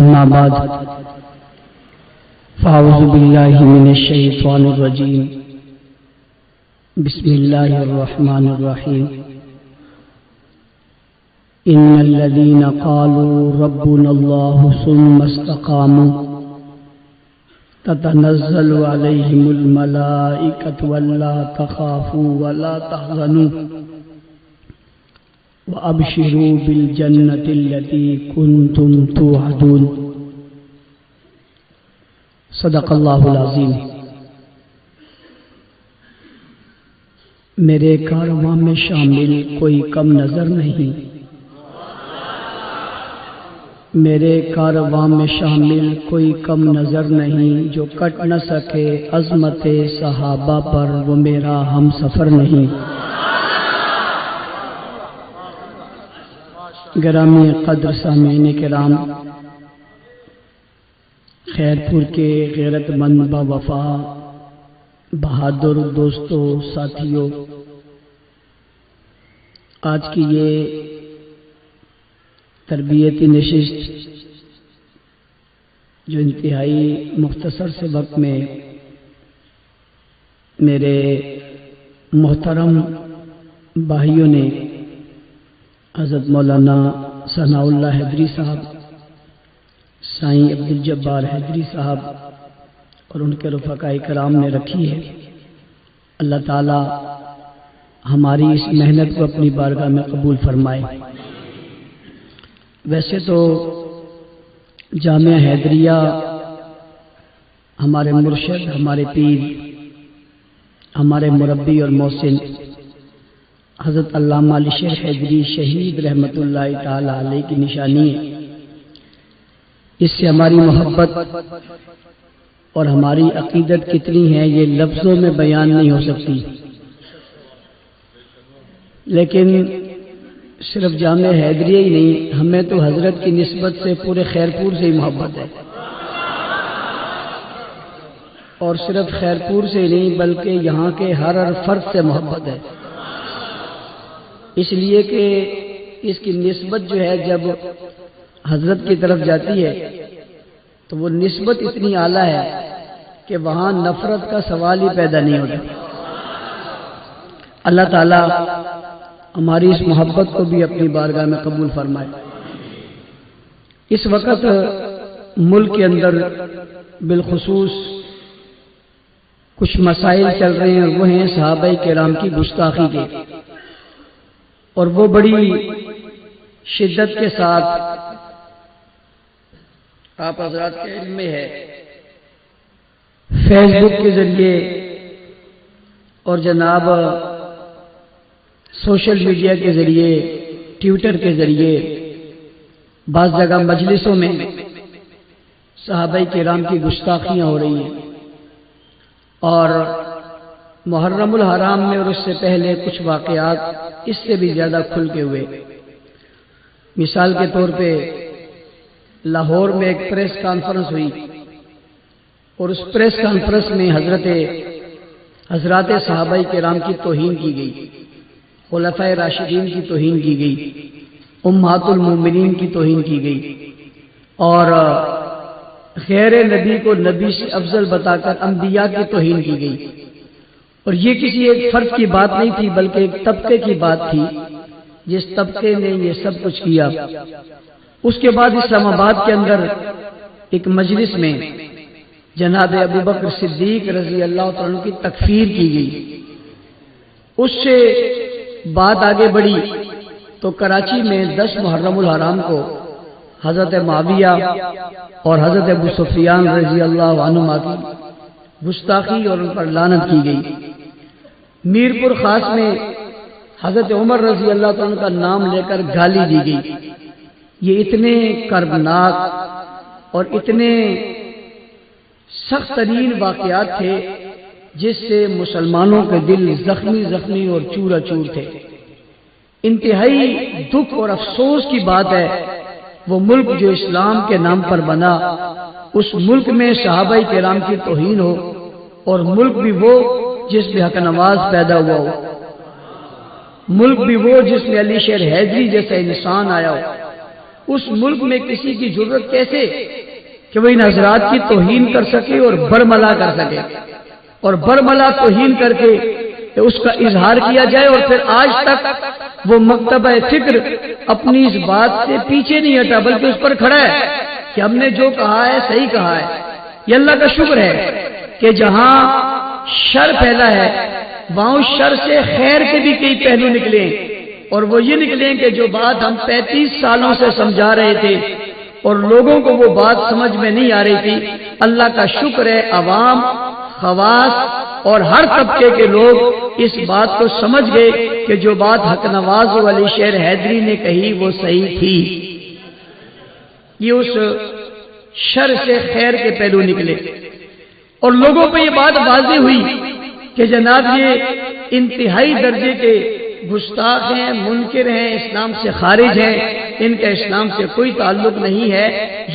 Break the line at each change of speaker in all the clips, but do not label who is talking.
اما بعد فاعوذ باللہ من الشیطان الرجیم بسم اللہ الرحمن الرحیم ان الذین قالوا ربنا اللہ ثم استقاموا تتنزل علیہم الملائکۃ ولا تخافوا ولا تحزنوا وَأَبْشِرُوا بِالْجَنَّةِ الَّتِي كُنْتُمْ تُوعَدُونَ صدق اللہ العظیم۔ میرے کارواں میں شامل کوئی کم نظر نہیں، میرے کارواں میں شامل کوئی کم نظر نہیں، جو کٹ نہ سکے عظمت صحابہ پر وہ میرا ہم سفر نہیں۔ گرامی قدر سامعین کرام، خیرپور کے غیرت مند با وفا بہادر دوستوں ساتھیوں، آج کی یہ تربیتی نشست جو انتہائی مختصر سے وقت میں میرے محترم بھائیوں نے حضرت مولانا ثناء اللہ حیدری صاحب، سائیں عبدالجبار حیدری صاحب اور ان کے رفقاء کرام نے رکھی ہے۔ اللہ تعالی ہماری اس محنت کو اپنی بارگاہ میں قبول فرمائے۔ ویسے تو جامعہ حیدریہ ہمارے مرشد، ہمارے پیر، ہمارے مربی اور محسن حضرت علامہ علی شیر حیدری شہید رحمۃ اللہ تعالی علیہ کی نشانی ہے۔ اس سے ہماری محبت اور ہماری عقیدت کتنی ہے یہ لفظوں میں بیان نہیں ہو سکتی، لیکن صرف جامعہ حیدریہ ہی نہیں، ہمیں تو حضرت کی نسبت سے پورے خیرپور سے ہی محبت ہے، اور صرف خیرپور سے ہی نہیں بلکہ یہاں کے ہر فرد سے محبت ہے، اس لیے کہ اس کی نسبت جو ہے جب حضرت کی طرف جاتی ہے تو وہ نسبت اتنی اعلیٰ ہے کہ وہاں نفرت کا سوال ہی پیدا نہیں ہوتا۔ اللہ تعالیٰ ہماری اس محبت کو بھی اپنی بارگاہ میں قبول فرمائے۔ اس وقت ملک کے اندر بالخصوص کچھ مسائل چل رہے ہیں، وہ ہیں صحابہ کرام کی گستاخی کے، اور وہ بڑی شدت کے ساتھ آپ حضرات کے علم میں ہے، فیس بک کے ذریعے اور جناب سوشل میڈیا کے ذریعے، ٹویٹر کے ذریعے، بعض جگہ مجلسوں میں صحابہ کرام کی گستاخیاں ہو رہی ہیں، اور محرم الحرام میں اور اس سے پہلے کچھ واقعات اس سے بھی زیادہ کھل کے ہوئے۔ مثال کے طور پہ لاہور میں ایک پریس کانفرنس ہوئی، اور اس پریس کانفرنس میں حضرات صحابہ کرام کی توہین کی گئی، خلفائے راشدین کی توہین کی گئی، امہات المومنین کی توہین کی گئی، اور غیر نبی کو نبی سے افضل بتا کر انبیاء کی توہین کی گئی۔ اور یہ کسی ایک فرد کی بات نہیں تھی بلکہ ایک طبقے کی بات تھی، جس طبقے نے یہ سب کچھ کیا۔ اس کے بعد اسلام آباد کے اندر ایک مجلس میں جناب ابوبکر صدیق رضی اللہ عنہ کی تکفیر کی گئی۔ اس سے بات آگے بڑھی تو کراچی میں 10 محرم الحرام کو حضرت معاویہ اور حضرت ابو سفیان رضی اللہ عنہما کی گستاخی اور ان پر لعنت کی گئی۔ میرپور خاص میں حضرت عمر رضی اللہ عنہ کا نام لے کر گالی دی گئی۔ یہ اتنے کربناک اور اتنے سخت ترین واقعات تھے جس سے مسلمانوں کے دل زخمی اور چورا چور تھے۔ انتہائی دکھ اور افسوس کی بات ہے، وہ ملک جو اسلام کے نام پر بنا، اس ملک میں صحابہ کرام کی توہین ہو، اور ملک بھی وہ جس میں حق نواز پیدا ہوا ہو، ملک بھی وہ جس میں علی شیر حیدری جیسا انسان آیا ہو، اس ملک میں کسی کی ضرورت کیسے کہ وہ ان حضرات کی توہین کر سکے اور برملا کر سکے، اور برملا توہین کر کے اس کا اظہار کیا جائے، اور پھر آج تک وہ مکتبہ فکر اپنی اس بات سے پیچھے نہیں ہٹا بلکہ اس پر کھڑا ہے کہ ہم نے جو کہا ہے صحیح کہا ہے۔ یہ اللہ کا شکر ہے کہ جہاں شر پھیلا ہے وہاں اس شر سے خیر کے بھی کئی پہلو نکلے، اور وہ یہ نکلے کہ جو بات ہم 35 سالوں سے سمجھا رہے تھے اور لوگوں کو وہ بات سمجھ میں نہیں آ رہی تھی، اللہ کا شکر ہے عوام، خواص اور ہر طبقے کے لوگ اس بات کو سمجھ گئے کہ جو بات حق نواز علی شیر حیدری نے کہی وہ صحیح تھی۔ یہ اس شر سے خیر کے پہلو نکلے اور لوگوں پہ یہ بات واضح ہوئی کہ جناب یہ انتہائی درجے کے گستاخ ہیں، منکر ہیں، اسلام سے خارج ہیں، ان کا اسلام سے کوئی تعلق نہیں ہے،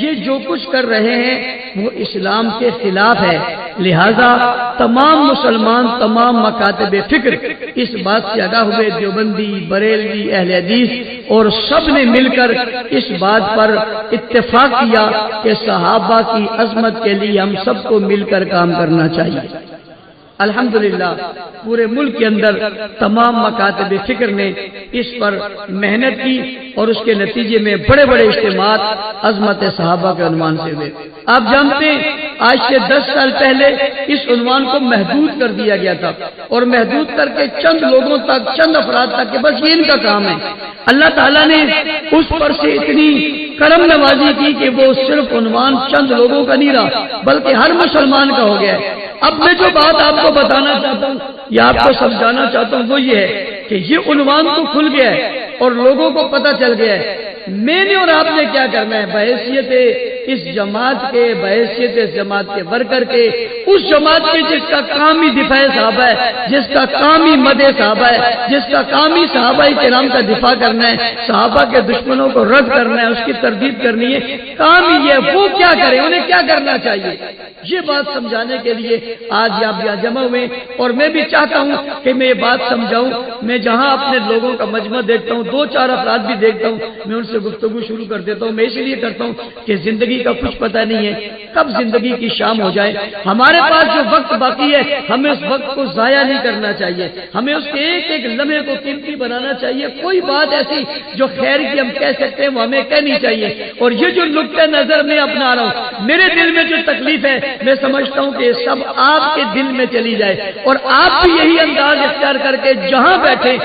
یہ جو کچھ کر رہے ہیں وہ اسلام کے خلاف ہے۔ لہذا تمام مسلمان، تمام مکاتب فکر اس بات سے آگاہ ہوئے، دیوبندی، بریلوی، اہل حدیث، اور سب نے مل کر اس بات پر اتفاق کیا کہ صحابہ کی عظمت کے لیے ہم سب کو مل کر کام کرنا چاہیے۔ الحمدللہ پورے ملک کے اندر تمام مکاتب فکر نے اس پر محنت کی اور اس کے نتیجے میں بڑے بڑے اجتماعات عظمت صحابہ کے عنوان سے ہوئے۔ آپ جانتے ہیں آج سے 10 سال پہلے اس عنوان کو محدود کر دیا گیا تھا، اور محدود کر کے چند لوگوں تک، چند افراد تک کہ بس یہ ان کا کام ہے۔ اللہ تعالیٰ نے اس پر سے اتنی کرم نوازی کی کہ وہ صرف عنوان چند لوگوں کا نہیں رہا بلکہ ہر مسلمان کا ہو گیا ہے۔ اب میں جو بات آپ کو بتانا چاہتا ہوں یا آپ کو سمجھانا چاہتا ہوں وہ یہ ہے کہ یہ عنوان تو کھل گیا ہے اور لوگوں کو پتہ چل گیا ہے، میں نے اور آپ نے کیا کرنا ہے بحیثیت اس جماعت کے، بحیثیت اس جماعت کے ورکر کے، اس جماعت کے جس کا کام ہی دفاع صحابہ ہے، جس کا کام ہی مدح صحابہ ہے، جس کا کام ہی صحابہ کرام کا دفاع کرنا ہے، صحابہ کے دشمنوں کو رد کرنا ہے، اس کی تردید کرنی ہے، کام ہی ہے۔ وہ کیا کریں، انہیں کیا کرنا چاہیے، یہ بات سمجھانے کے لیے آج آپ یہاں جمع ہوئے، اور میں بھی چاہتا ہوں کہ میں یہ بات سمجھاؤں۔ میں جہاں اپنے لوگوں کا مجمع دیکھتا ہوں، 2-4 افراد بھی دیکھتا ہوں، میں ان سے گفتگو شروع کر دیتا ہوں۔ میں اس لیے کرتا ہوں کہ زندگی کا کچھ پتہ نہیں ہے کب زندگی کی شام ہو جائے۔ ہمارے پاس جو وقت باقی ہے ہمیں اس وقت کو ضائع نہیں کرنا چاہیے، ہمیں اس کے ایک ایک لمحے کو قیمتی بنانا چاہیے۔ کوئی بات ایسی جو خیر کی ہم کہہ سکتے ہیں وہ ہمیں کہنی چاہیے۔ اور یہ جو نقطہ نظر میں اپنا رہا ہوں، میرے دل میں جو تکلیف ہے میں سمجھتا ہوں کہ یہ سب آپ کے دل میں چلی جائے، اور آپ بھی یہی انداز اختیار کر کے جہاں بیٹھے،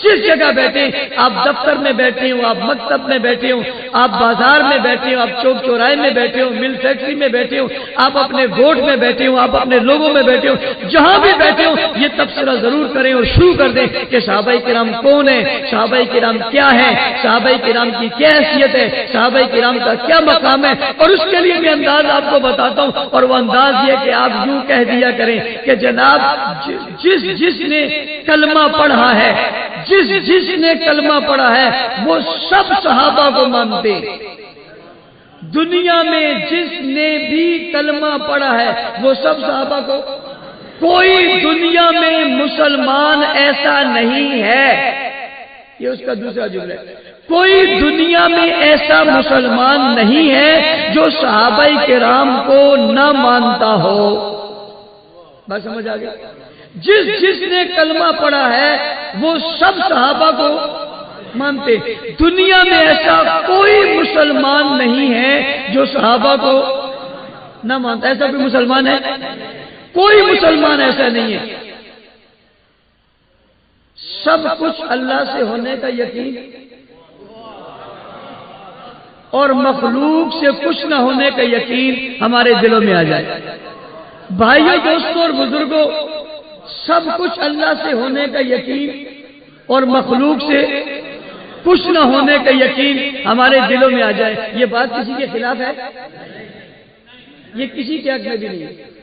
جس جگہ بیٹھے، آپ دفتر میں بیٹھے ہوں، آپ مکتب میں بیٹھے ہوں، آپ بازار میں بیٹھے ہوں، آپ چوک چوراہے میں بیٹھے ہوں، مل فیکٹری میں بیٹھے ہوں، آپ اپنے گوٹ میں بیٹھے ہوں، آپ اپنے لوگوں میں بیٹھے ہوں، جہاں بھی بیٹھے ہوں یہ تبصرہ ضرور کریں اور شروع کر دیں کہ صحابہ کرام کون ہیں، صحابہ کرام کیا ہیں، صحابہ کرام کی کیا حیثیت ہے، صحابہ کرام کا کیا مقام ہے۔ اور اس کے لیے میں انداز آپ کو بتاتا ہوں، اور وہ انداز یہ کہ آپ یوں کہہ دیا کریں کہ جناب جس نے کلمہ پڑھا ہے، جس نے کلمہ پڑھا ہے وہ سب صحابہ کو مانتے۔ دنیا میں جس نے بھی کلمہ پڑھا ہے وہ سب صحابہ کو، کوئی دنیا میں مسلمان ایسا نہیں ہے، یہ اس کا دوسرا جملہ ہے، کوئی دنیا میں ایسا مسلمان نہیں ہے جو صحابہ کرام کو نہ مانتا ہو۔ بات سمجھ آ گئی؟ جس نے کلمہ پڑھا ہے وہ سب صحابہ کو مانتے۔ دنیا میں ایسا کوئی مسلمان نہیں ہے جو صحابہ کو نہ مانتا۔ ایسا کوئی مسلمان ہے؟ کوئی مسلمان ایسا نہیں ہے۔ سب کچھ اللہ سے ہونے کا یقین اور مخلوق سے کچھ نہ ہونے کا یقین ہمارے دلوں میں آ جائے۔ بھائیوں، دوستوں اور بزرگوں، سب کچھ اللہ سے ہونے کا یقین اور مخلوق سے کچھ نہ ہونے کا یقین ہمارے دلوں میں آ جائے۔ یہ بات کسی کے خلاف ہے؟ یہ کسی کے حق میں بھی نہیں ہے۔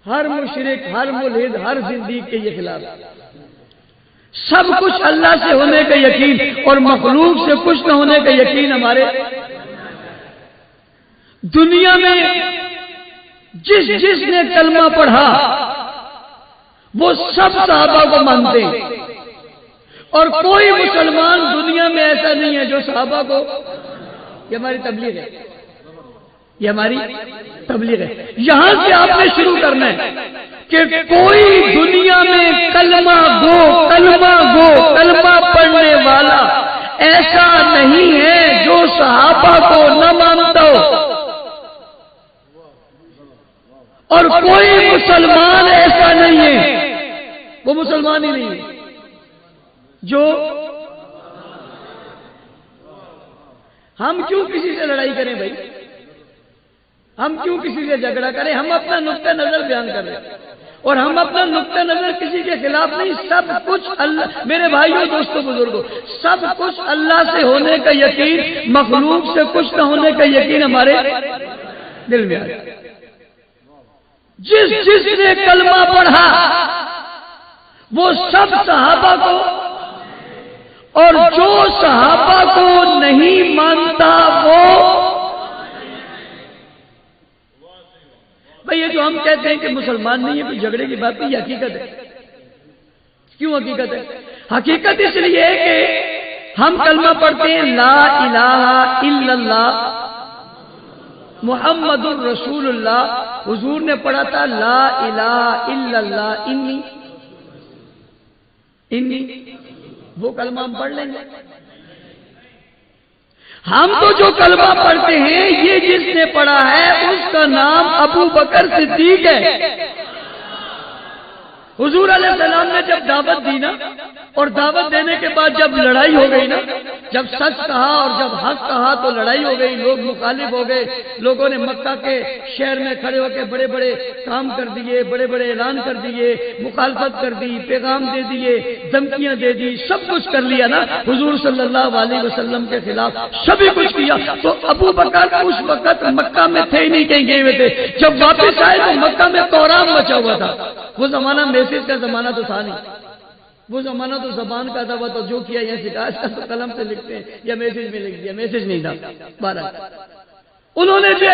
ہر مشرک، ہر ملحد، ہر زندیق کے یہ خلاف ہے۔ سب کچھ اللہ سے ہونے کا یقین اور مخلوق سے کچھ نہ ہونے کا یقین ہمارے دنیا میں جس نے کلمہ پڑھا وہ سب صحابہ کو مانتے ہیں۔ اور کوئی مسلمان دنیا میں ایسا نہیں ہے جو صحابہ کو، یہ ہماری تبلیغ ہے، یہ ہماری تبلیغ ہے. یہاں سے آپ نے شروع کرنا ہے کہ کوئی دنیا میں کلمہ گو پڑھنے والا ایسا نہیں ہے جو صحابہ کو نہ مانتا ہو، اور کوئی مسلمان ایسا نہیں ہے، وہ مسلمان ہی نہیں ہے جو، ہم کیوں کسی سے لڑائی کریں بھائی، ہم کیوں کسی سے جھگڑا کریں؟ ہم اپنا نقطہ نظر بیان کر رہے ہیں، اور ہم اپنا نقطہ نظر کسی کے خلاف نہیں. سب کچھ اللہ، میرے بھائیوں دوستوں بزرگوں، سب کچھ اللہ سے ہونے کا یقین، مخلوق سے کچھ نہ ہونے کا یقین ہمارے دل میں آ جائے. جس نے کلمہ پڑھا وہ سب صحابہ کو، اور جو صحابہ کو نہیں مانتا وہ، بھئی یہ جو ہم کہتے ہیں کہ مسلمان نہیں ہے کوئی جھگڑے کی بات نہیں، یہ حقیقت ہے. کیوں حقیقت ہے؟ حقیقت اس لیے ہے کہ ہم کلمہ پڑھتے ہیں لا الہ الا اللہ محمد الرسول اللہ. حضور نے پڑھا تھا لا الہ الا اللہ انی، وہ کلمہ ہم پڑھ لیں گے. ہم تو جو کلمہ پڑھتے ہیں یہ جس نے پڑھا ہے اس کا نام ابو بکر صدیق ہے. حضور علیہ السلام نے جب دعوت دی نا، اور دعوت دینے کے بعد جب لڑائی ہو گئی نا، جب سچ کہا اور جب حق کہا تو لڑائی ہو گئی، لوگ مخالف ہو گئے. لوگوں نے مکہ کے شہر میں کھڑے ہو کے بڑے بڑے کام کر دیے، بڑے بڑے اعلان کر دیے، مخالفت کر دی، پیغام دے دیے، دھمکیاں دے دی، سب کچھ کر لیا نا حضور صلی اللہ علیہ وسلم کے خلاف، سبھی کچھ کیا. تو ابو بکر اس وقت مکہ میں تھے ہی نہیں، کہیں گئے ہوئے تھے. جب واپس آئے تو مکہ میں کوہرام مچا ہوا تھا. وہ زمانہ میسج کا زمانہ تو تھا نہیں، وہ زمانہ تو زبان کا تھا. وہ تو جو کیا یہ سکھا تو قلم سے لکھتے ہیں یا میسج میں لکھ دیا، میسج نہیں تھا. انہوں نے جو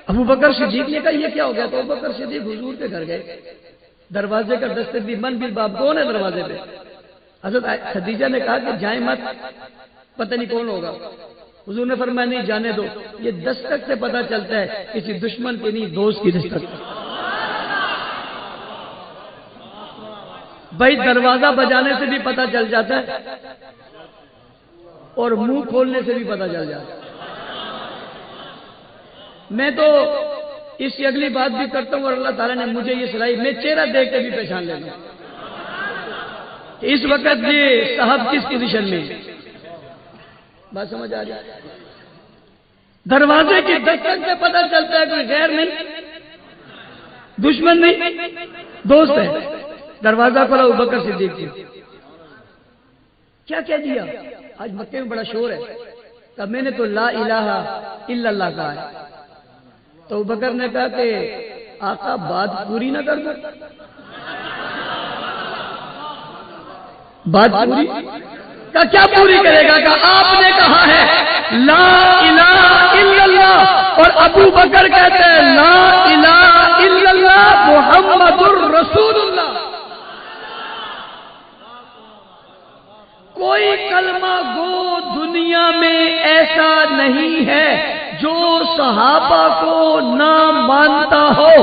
ابو بکر صدیق نے کہا یہ کیا ہو گیا؟ تو ابو بکر صدیق حضور کے گھر گئے، دروازے کا دستک دی، من بالباب، کون ہے دروازے پہ؟ حضرت خدیجہ نے کہا کہ جائیں مت، پتہ نہیں کون ہوگا. حضور نے فرمایا نہیں جانے دو، یہ دستک سے پتہ چلتا ہے کسی دشمن کی نہیں، دوست کی دستک. بھائی دروازہ بجانے سے بھی پتہ چل جاتا ہے اور منہ کھولنے سے بھی پتہ چل جاتا ہے. میں تو اس کی اگلی بات بھی کرتا ہوں، اور اللہ تعالیٰ نے مجھے یہ صلاحیت، میں چہرہ دیکھ کے بھی پہچان لیتا ہوں کہ اس وقت یہ صاحب کس پوزیشن میں. بات سمجھ آ رہی؟ دروازے کی دستک سے پتہ چلتا ہے کوئی غیر نہیں، دشمن نہیں، دوست ہے. دروازہ کھولا ابو بکر صدیق کی. کیا کہہ دیا؟ آج مکے میں بڑا شور ہے. کہ میں نے تو لا الہ الا اللہ کہا ہے. تو ابو بکر نے کہا کہ آقا بات پوری نہ کر دو. بات پوری کا کیا پوری کرے گا؟ کہ آپ نے کہا ہے لا الہ الا اللہ، اور ابو بکر کہتے ہیں لا الہ الا اللہ محمد الرسول اللہ. کوئی کلمہ گو دنیا میں ایسا نہیں ہے جو صحابہ کو نہ مانتا ہو،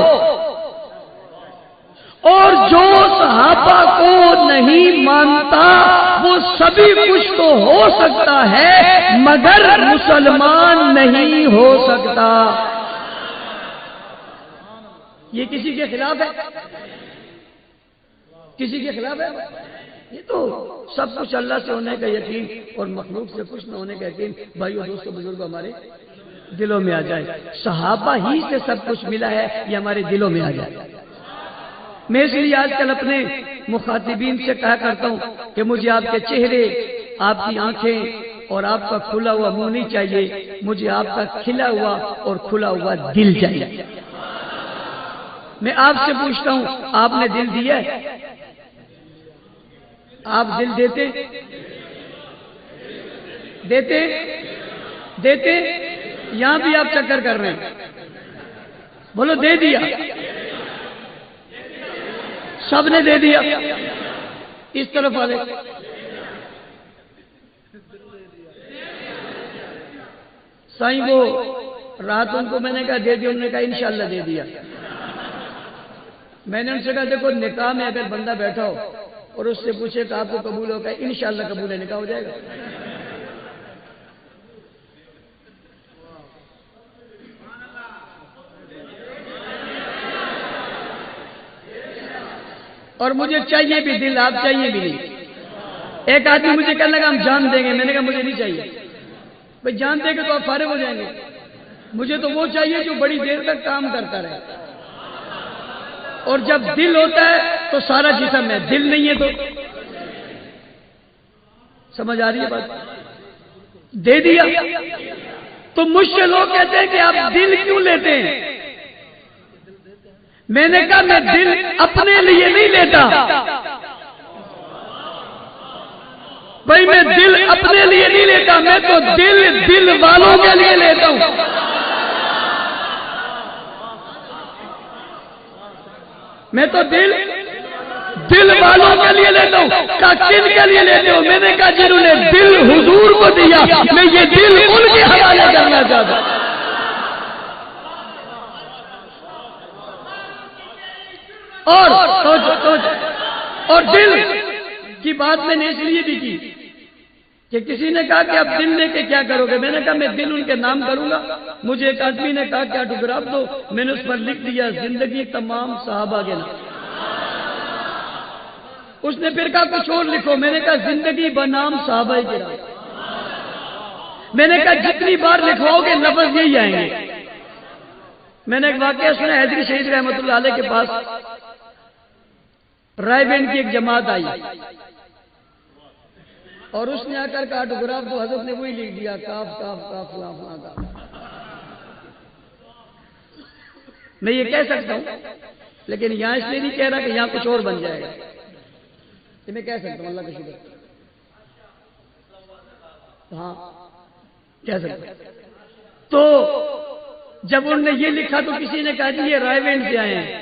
اور جو صحابہ کو نہیں مانتا وہ سبھی کچھ تو ہو سکتا ہے مگر مسلمان نہیں ہو سکتا. یہ کسی کے خلاف ہے؟ کسی کے خلاف ہے؟ یہ تو سب کچھ اللہ سے ہونے کا یقین اور مخلوق سے کچھ نہ ہونے کا یقین بھائیو دوستو بزرگوں ہمارے دلوں میں آ جائے. صحابہ ہی سے سب کچھ ملا ہے، یہ ہمارے دلوں میں آ جائے. میں اس لیے آج کل اپنے مخاطبین سے کہا کرتا ہوں کہ مجھے آپ کے چہرے، آپ کی آنکھیں اور آپ کا کھلا ہوا منہ نہیں چاہیے، مجھے آپ کا کھلا ہوا اور کھلا ہوا دل چاہیے. میں آپ سے پوچھتا ہوں آپ نے دل دیا ہے؟ آپ دل دیتے دیتے دیتے؟ یہاں بھی آپ چکر کر رہے ہیں، بولو دے دیا. سب نے دے دیا. اس طرف والے سائیں وہ رات ان کو میں نے کہا دے دیا، انہوں نے کہا انشاءاللہ دے دیا۔ میں نے ان سے کہا دیکھو نکاح میں اگر بندہ بیٹھا ہو اور اس سے پوچھے کہ آپ کو قبول ہوگا، انشاءاللہ قبول ہے، نکاح ہو جائے گا۔ اور مجھے چاہیے بھی دل، آپ چاہیے بھی نہیں۔ ایک آدمی مجھے کہنے لگا ہم جان دیں گے، میں نے کہا مجھے نہیں چاہیے بھائی، جان دیں گے تو آپ فارغ ہو جائیں گے، مجھے تو وہ چاہیے جو بڑی دیر تک کام کرتا رہے۔ اور جب دل ہوتا ہے تو سارا جسم ہے، دل نہیں ہے تو سمجھ آ رہی ہے بات؟ دے دیا تو مجھ سے لوگ کہتے ہیں کہ آپ دل کیوں لیتے ہیں؟ میں نے کہا میں دل اپنے لیے نہیں لیتا بھائی، میں دل اپنے لیے نہیں لیتا، میں تو دل والوں کے لیے لیتا ہوں۔ میں تو دل والوں کے لیے لیتا ہوں۔ کہا کن کے لیے لیتے ہو؟ میں نے کہا جنہوں نے دل حضور کو دیا، میں یہ دل ان کے حوالے کرنا چاہتا ہوں۔ اور دل کی بات میں نے اس لیے بھی کی کہ کسی نے کہا کہ آپ دل لے کے کیا کرو گے؟ میں نے کہا میں دل ان کے نام کروں گا۔ مجھے ایک آدمی نے کہا کہ آٹوگراف دو، میں نے اس پر لکھ دیا زندگی تمام صحابہ کے نام۔ اس نے پھر کہا کچھ اور لکھو، میں نے کہا زندگی بنام صحابہ کے نام۔ میں نے کہا جتنی بار لکھواؤ گے لفظ یہی آئیں گے۔ میں نے ایک واقعہ سنا، حیدری شہید رحمۃ اللہ علیہ کے پاس رائے بین کی ایک جماعت آئی اور اس نے آ کر کا آٹوگراف تو حضرت نے وہی لکھ دیا، کاف کاف کاف فلاں فلاں کاف۔ میں یہ کہہ سکتا ہوں لیکن یہاں اس لیے نہیں کہہ رہا کہ یہاں کچھ اور بن جائے گا، یہ میں کہہ سکتا ہوں، اللہ کا شکر۔ ہاں کہہ سکتا ہوں۔ تو جب انہوں نے یہ لکھا تو کسی نے کہا جی یہ رائے بین سے آئے ہیں،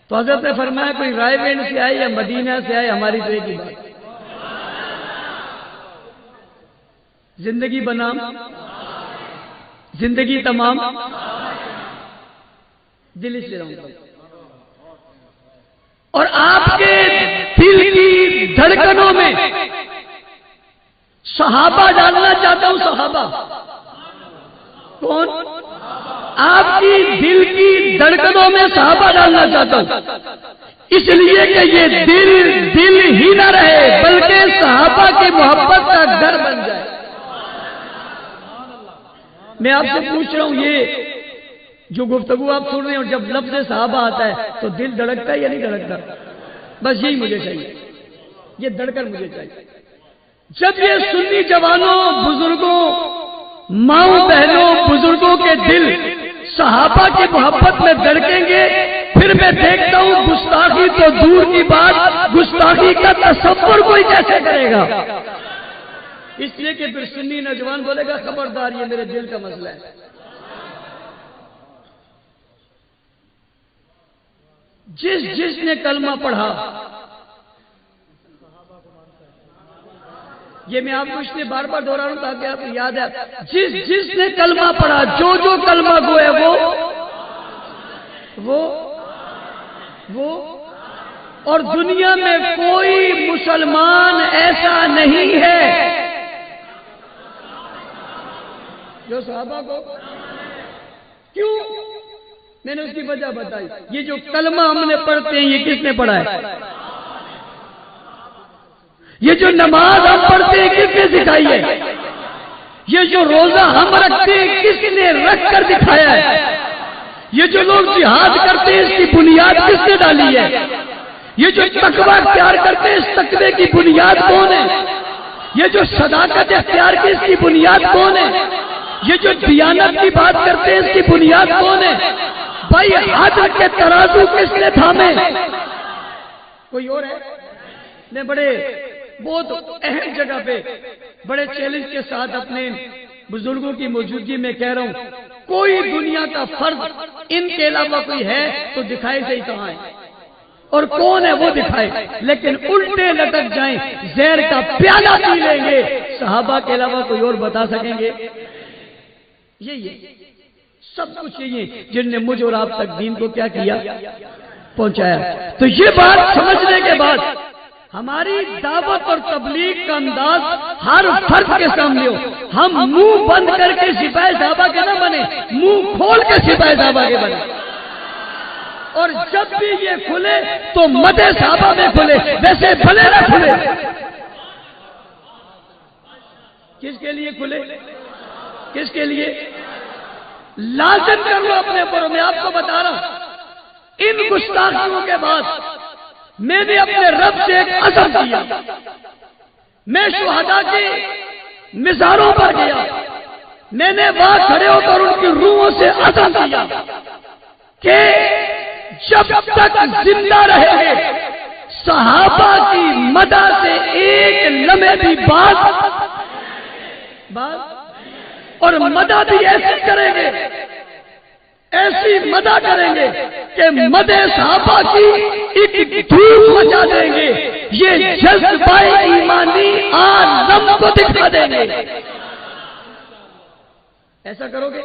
تو حضرت نے فرمایا کوئی رائے بین سے آئے یا مدینہ سے آئے، ہماری تو ایک ہی بات، زندگی بنام زندگی تمام دل سے رہوں گا۔ اور آپ کے دل کی دھڑکنوں میں صحابہ ڈالنا چاہتا ہوں، صحابہ کون؟ آپ کی دل کی دھڑکنوں میں صحابہ ڈالنا چاہتا ہوں، اس لیے کہ یہ دل ہی نہ رہے بلکہ صحابہ کی محبت کا گھر بن جائے۔ میں آپ سے پوچھ رہا ہوں، یہ جو گفتگو آپ سن رہے ہیں اور جب لفظ صحابہ آتا ہے تو دل دھڑکتا ہے یا نہیں دھڑکتا؟ بس یہی مجھے چاہیے، یہ دھڑکن مجھے چاہیے۔ جب یہ سنی جوانوں، بزرگوں، ماؤں بہنوں، بزرگوں کے دل صحابہ کی محبت میں دھڑکیں گے، پھر میں دیکھتا ہوں گستاخی تو دور کی بات، گستاخی کا تصور کوئی کیسے کرے گا؟ اس لیے کہ پھر سنی نوجوان بولے گا خبردار یہ میرے دل کا مسئلہ ہے۔ جس نے کلمہ پڑھا، یہ میں آپ کو اس لیے بار بار دہرا رہا ہوں تاکہ آپ کو یاد ہے، جس نے کلمہ پڑھا، جو کلمہ گویا وہ اور دنیا میں کوئی مسلمان ایسا نہیں ہے جو صحابہ کو، کیوں؟ میں نے اس کی وجہ بتائی۔ یہ جو کلمہ ہم نے پڑھتے ہیں یہ کس نے پڑھا ہے؟ یہ جو نماز ہم پڑھتے ہیں کس نے سکھائی ہے؟ یہ جو روزہ ہم رکھتے ہیں کس نے رکھ کر دکھایا ہے؟ یہ جو لوگ جہاد کرتے ہیں اس کی بنیاد کس نے ڈالی ہے؟ یہ جو تقویٰ اختیار کرتے ہیں اس تقوی کی بنیاد کون ہے؟ یہ جو صداقت اختیار کی اس کی بنیاد کون ہے؟ یہ جو دیانت کی بات کرتے ہیں اس کی بنیاد کون ہے؟ بھائی عدل کے ترازو کس نے تھامے؟ کوئی اور ہے؟ میں بہت اہم جگہ پہ بڑے چیلنج کے ساتھ اپنے بزرگوں کی موجودگی میں کہہ رہا ہوں، کوئی دنیا کا فرد ان کے علاوہ کوئی ہے تو دکھائے صحیح کہاں ہے، اور کون ہے وہ دکھائے، لیکن الٹے لٹک جائیں، زہر کا پیالہ پی لیں گے، صحابہ کے علاوہ کوئی اور بتا سکیں گے؟ یہی ہے، سب کچھ یہی ہے جن نے مجھ اور آپ تک دین کو کیا کیا، پہنچایا۔ تو یہ بات سمجھنے کے بعد ہماری دعوت اور تبلیغ کا انداز ہر فرد کے سامنے ہو، ہم منہ بند کر کے سپاہی صحابہ کے نہ بنے، منہ کھول کے سپاہی صحابہ کے بنے، اور جب بھی یہ کھلے تو مدح صحابہ میں کھلے، ویسے بھلے نہ کھلے۔ کس کے لیے کھلے؟ کس کے لیے؟ لازم کر لو اپنے اوپر۔ میں آپ کو بتا رہا ہوں، ان گستاخیوں کے بعد میں نے اپنے رب سے ایک عزم کیا، میں شہداء کی مزاروں پر گیا، میں نے وہاں کھڑے ہو کر ان کی روحوں سے عزم کیا کہ جب تک زندہ رہیں گے صحابہ کی مدح سے ایک لمحے بھی بات اور مدح بھی ایسی کریں گے، ایسی مدح کریں گے کہ مدح صحابہ کی ایک دھوم مچا دیں گے، یہ جذبہ ایمانی عالم کو دکھا دیں گے۔ ایسا کرو گے؟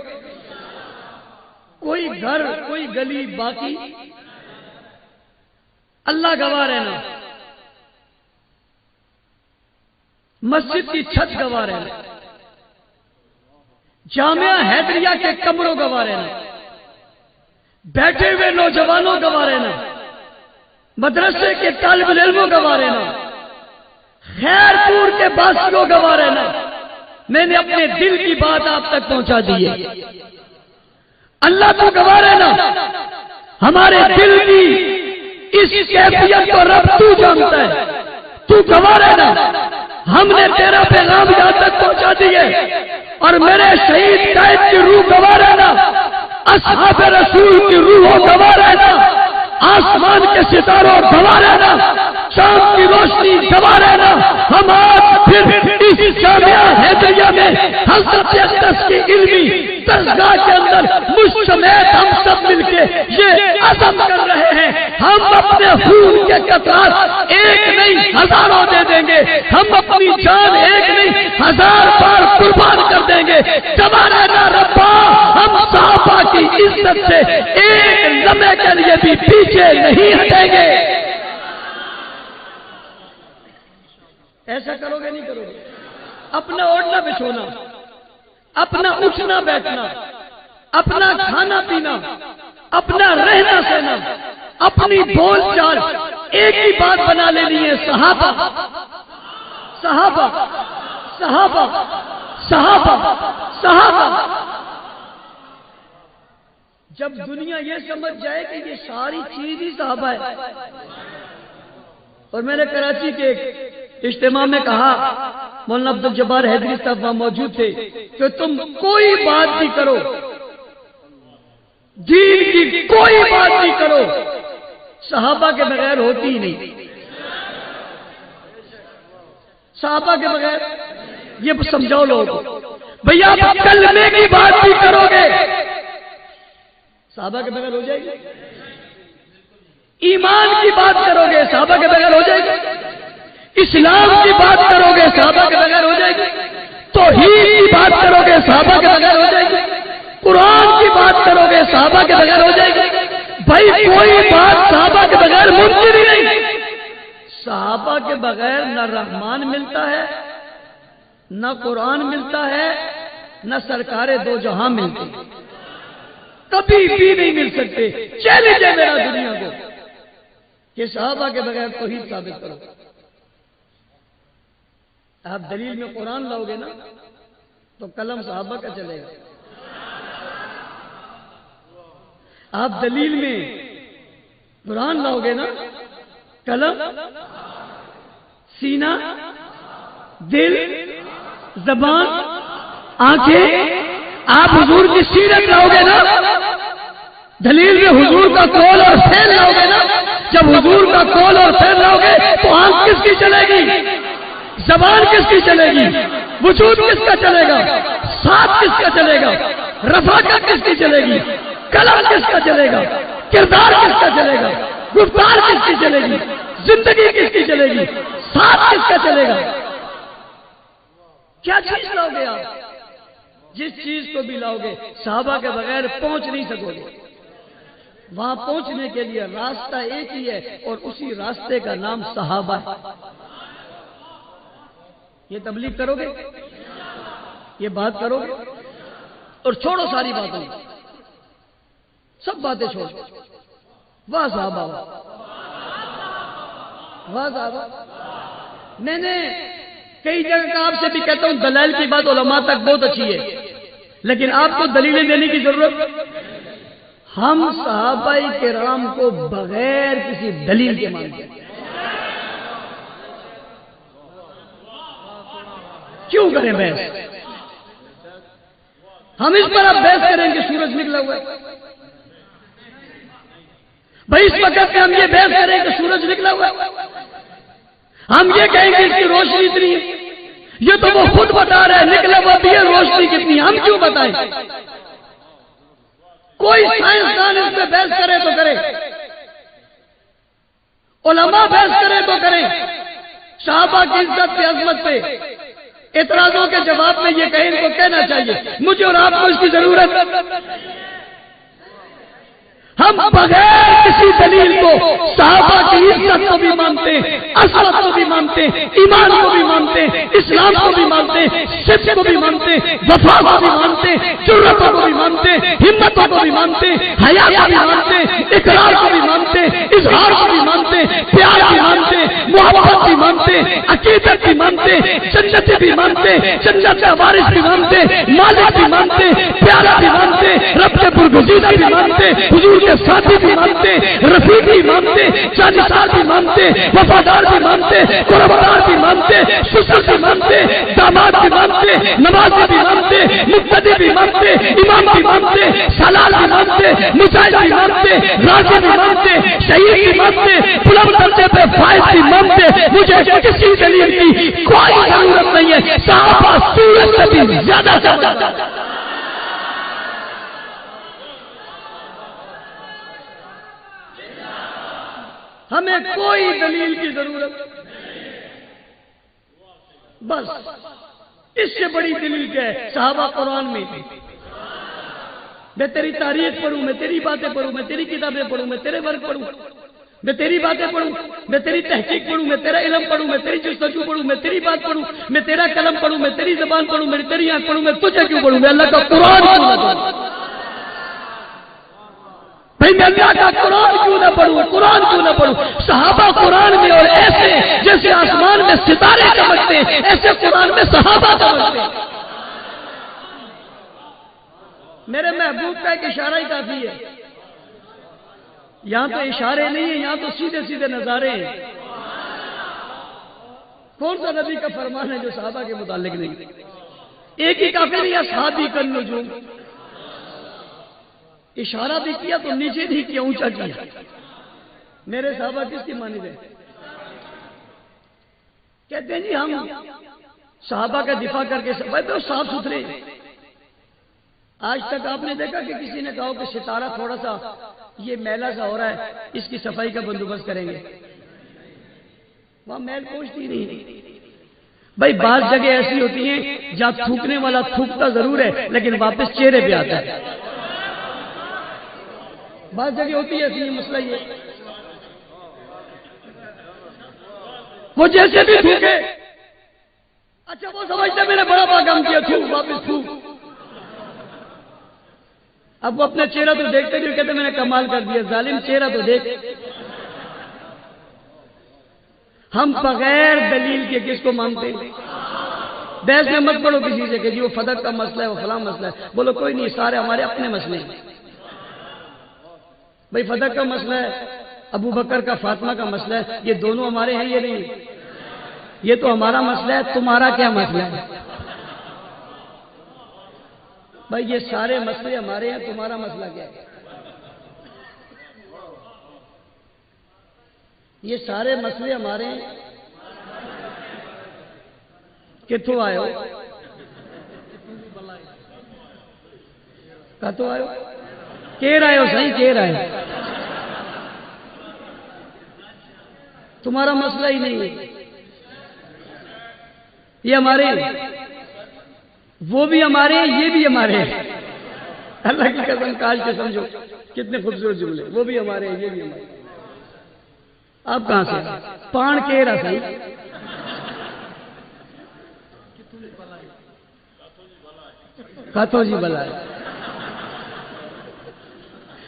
کوئی گھر کوئی گلی باقی اللہ گواہ رہنا، مسجد کی چھت گواہ رہنا، جامعہ حیدریہ کے کمروں گواہ رہنا، بیٹھے ہوئے نوجوانوں گواہ رہنا، مدرسے کے طالب علموں گواہ رہنا، خیر پور کے باسیوں گواہ رہنا۔ میں نے اپنے دل کی بات آپ تک پہنچا دی ہے، اللہ تو گواہ رہنا، ہمارے دل کی اس کیفیت کو رب تو جانتا ہے، تو گواہ رہنا، ہم نے تیرا پیغام یہاں تک پہنچا دیے، اور میرے شہید قائد کی روح گواہ رہنا، اصحاب رسول کی روحوں گواہ رہنا، آسمان کے ستاروں گواہ رہنا، چاند کی روشنی گواہ رہنا۔ ہم آج پھر اس جامعہ حیدریہ میں حضرت اقدس کی علمی درسگاہ کے اندر مجتمع ہم سب مل کے یہ عزم کر رہے ہیں، ہم اپنے خون کے قطرات ایک نہیں ہزاروں دے دیں گے، ہم اپنی جان ایک نہیں 1000 بار قربان کر دیں گے۔ گواہ رہنا ربا، ہم صحابہ کی عزت سے ایک لمحے کے لیے بھی پیچھے نہیں ہٹیں گے۔ ایسا کرو گے نہیں کرو گے؟ اپنا اوڑھنا بچھونا، اپنا اٹھنا بیٹھنا، اپنا کھانا پینا، اپنا رہنا سہنا، اپنی بول چال ایک ہی بات بنا لینی ہے، صحابہ صحابہ صحابہ صحابہ صحابہ۔ جب دنیا یہ سمجھ جائے کہ یہ ساری چیز ہی صحابہ ہے، اور میں نے کراچی کے ایک اجتماع میں کہا، مولانا عبدالجبار حیدری صاحب وہاں موجود تھے، کہ تم کوئی بات بھی کرو، دین کی کوئی بات بھی کرو، صحابہ کے بغیر ہوتی ہی نہیں، صحابہ کے بغیر۔ یہ سمجھاؤ لوگوں بھیا، آپ کلمے کی بات بھی کرو گے صحابہ کے بغیر ہو جائے گی، ایمان کی بات کرو گے صحابہ کے بغیر ہو جائے گی، اسلام کی بات کرو گے صحابہ کے بغیر ہو جائے گی، توحید کی بات کرو گے صحابہ کے بغیر ہو جائے گی، قرآن کی بات کرو گے صحابہ کے بغیر ہو جائے گی۔ بھائی کوئی بات صحابہ کے بغیر ممکن ہی نہیں۔ صحابہ کے بغیر نہ رحمان ملتا ہے، نہ قرآن ملتا ہے، نہ سرکار دو جہاں ملتے، کبھی بھی نہیں مل سکتے۔ چیلنج ہے میرا دنیا کو کہ صحابہ کے بغیر توحید ثابت کرو۔ آپ دلیل میں قرآن لاؤ گے نا تو قلم صحابہ کا چلے گا، آپ دلیل میں قرآن لاؤ گے نا، قلم، سینہ، دل، زبان، آنکھیں، آپ حضور کی سیرت لاؤ گے نا، دلیل میں حضور کا قول اور فعل لاؤ گے نا، جب حضور کا قول اور فعل لاؤ گے تو آنکھ کس کی چلے گی، زبان کس کی چلے گی، وجود کس کا چلے گا، ساتھ کس کا چلے گا، رفاقت کس کی چلے گی، قلم کس کا چلے گا، کردار کس کا چلے گا، گفتار کس کی چلے گی، زندگی کس کی چلے گی، ساتھ کس کا چلے گا؟ کیا چیز لاؤ گے آپ جس چیز کو بھی لاؤ گے صحابہ کے بغیر پہنچ نہیں سکو گے. وہاں پہنچنے کے لیے راستہ ایک ہی ہے اور اسی راستے کا نام صحابہ ہے. یہ تبلیغ کرو گے؟ یہ بات کرو گے؟ اور چھوڑو ساری باتیں، سب باتیں چھوڑو. واہ صحابہ، واہ صحابہ. نہیں، کئی جگہ کا آپ سے بھی کہتا ہوں دلائل کی بات علماء تک بہت اچھی ہے، لیکن آپ کو دلیلیں دینے کی ضرورت. ہم صحابہ کرام کو بغیر کسی دلیل کے مانتے ہیں. کیوں کریں بحث؟ ہم اس پر اب بحث کریں کہ سورج نکلا ہوا ہے. بھائی اس وقت میں ہم یہ بحث کریں کہ سورج نکلا ہوا ہے، ہم یہ کہیں گے اس کی روشنی اتنی ہے. یہ تو وہ خود بتا رہا ہے نکلا ہوا بھی ہے، روشنی کتنی ہے، ہم کیوں بتائیں؟ کوئی سائنسدان اس میں بحث کرے تو کرے، علماء بحث کرے تو کریں. صحابہ کی عزت پہ، عظمت پہ اعتراضوں کے جواب میں یہ کہیں ان کو کہنا چاہیے. مجھے اور آپ کو اس کی ضرورت. ہم بغیر کسی دلیل کو صحابہ کی عزت کو بھی مانتے ہیں، عظمت کو بھی مانتے ہیں، ایمان کو بھی مانتے ہیں، اسلام کو بھی مانتے ہیں، صدق کو بھی مانتے ہیں، وفا کو بھی مانتے ہیں، جرأتوں کو بھی مانتے ہیں، ہمتوں کو بھی مانتے ہیں، حیا کو بھی مانتے ہیں، اقرار کو بھی مانتے ہیں، اظہار کو بھی مانتے ہیں، پیار بھی مانتے ہیں، محبت بھی مانتے ہیں، عقیدت بھی مانتے ہیں، جنت بھی مانتے ہیں، جنت کا وارث بھی مانتے ہیں، مالک بھی مانتے ہیں، پیارا بھی مانتے ہیں، رب کے برگزیدہ بھی مانتے ہیں، حضور ساتھی بھی مانتے، رفیق بھی مانتے، جانشار بھی مانتے، وفادار بھی مانتے، قربدار بھی مانتے، سسر بھی مانتے، داماد بھی مانتے، نمازی بھی مانتے، مقتدی بھی مانتے، امام بھی مانتے، سلال بھی مانتے، مجاہد بھی مانتے، راضی بھی مانتے، شہید بھی مانتے، بلند کرتے پہ فائز بھی مانتے. مجھے کسی دلیل کی کوئی ضرورت نہیں ہے. صحابہ سورج سے بھی زیادہ زیادہ. ہمیں کوئی دلیل کی ضرورت بس. اس سے بڑی دلیل کیا ہے؟ صحابہ قرآن میں تھی. میں تیری تاریخ پڑھوں، میں تیری باتیں پڑھوں، میں تیری کتابیں پڑھوں، میں تیرے ورک پڑھوں، میں تیری باتیں پڑھوں، میں تیری تحقیق پڑھوں، میں تیرا علم پڑھوں، میں تیری جستجو پڑھوں، میں تیری بات پڑھوں، میں تیرا قلم پڑھوں، میں تیری زبان پڑھوں، میں تیری آنکھ پڑھوں. میں تجھے کیوں پڑھوں؟ میں اللہ کا قرآن کیوں نہ پڑھوں؟ بھائی میں اللہ کا قرآن کیوں نہ پڑھوں؟ قرآن کیوں نہ پڑھوں؟ صحابہ قرآن میں اور ایسے جیسے آسمان میں ستارے چمکتے ہیں ایسے قرآن میں صحابہ چمکتے ہیں. میرے محبوب کا ایک اشارہ ہی کافی ہے. یہاں تو اشارے نہیں ہیں، یہاں تو سیدھے سیدھے نظارے ہیں. کون سا نبی کا فرمان ہے جو صحابہ کے متعلق نہیں؟ ایک ہی کافی نہیں، اصحابی کالنجوم. اشارہ بھی کیا تو نیچے نہیں کیا، اونچا کیا. میرے صحابہ کس کی مانی دے؟ کہتے ہیں جی ہم صحابہ کا دفاع کر کے تو صاف ستھرے. آج تک آپ نے دیکھا کہ کسی نے کہا کہ ستارہ تھوڑا سا یہ میلا سا ہو رہا ہے، اس کی صفائی کا بندوبست کریں گے؟ وہاں میل پہنچتی نہیں. بھائی بعض جگہ ایسی ہوتی ہیں جہاں تھوکنے والا تھوکتا ضرور ہے لیکن واپس چہرے پہ آتا ہے. بعض جگہ ہوتی ہے ایسی. مسئلہ یہ وہ جیسے بھی تھوکے، اچھا وہ سمجھتے میں نے بڑا بڑا کام کیا، تھوک واپس تھوک. اب وہ اپنا چہرہ تو دیکھتے بھی کہتے میں نے کمال کر دیا. ظالم چہرہ تو دیکھ. ہم بغیر دلیل کے کس کو مانتے ہیں؟ بحث میں مت پڑھو کسی سے کہ جی وہ فدق کا مسئلہ ہے، وہ فلاں مسئلہ ہے. بولو کوئی نہیں، سارے ہمارے اپنے مسئلے ہیں. بھائی فدق کا مسئلہ ہے، ابو بکر کا فاطمہ کا مسئلہ ہے، یہ دونوں ہمارے ہیں. یہ نہیں، یہ تو ہمارا مسئلہ ہے. تمہارا کیا مسئلہ ہے؟ بھائی یہ سارے مسئلے ہمارے ہیں، تمہارا مسئلہ کیا ہے؟ یہ سارے مسئلے ہمارے ہیں. کتوں آئے ہو؟ کتوں آئے ہو؟ کہہ رہے ہو صحیح کہہ رہے ہیں. تمہارا مسئلہ ہی نہیں ہے، یہ ہمارے ہیں. وہ بھی ہمارے ہیں، یہ بھی ہمارے ہیں. اللہ کی قسم کاش کے سمجھو کتنے خوبصورت جملے. وہ بھی ہمارے ہیں، یہ بھی ہمارے ہیں. آپ کہاں سے پان کے رہا صحیح کاتھو جی بلا ہے.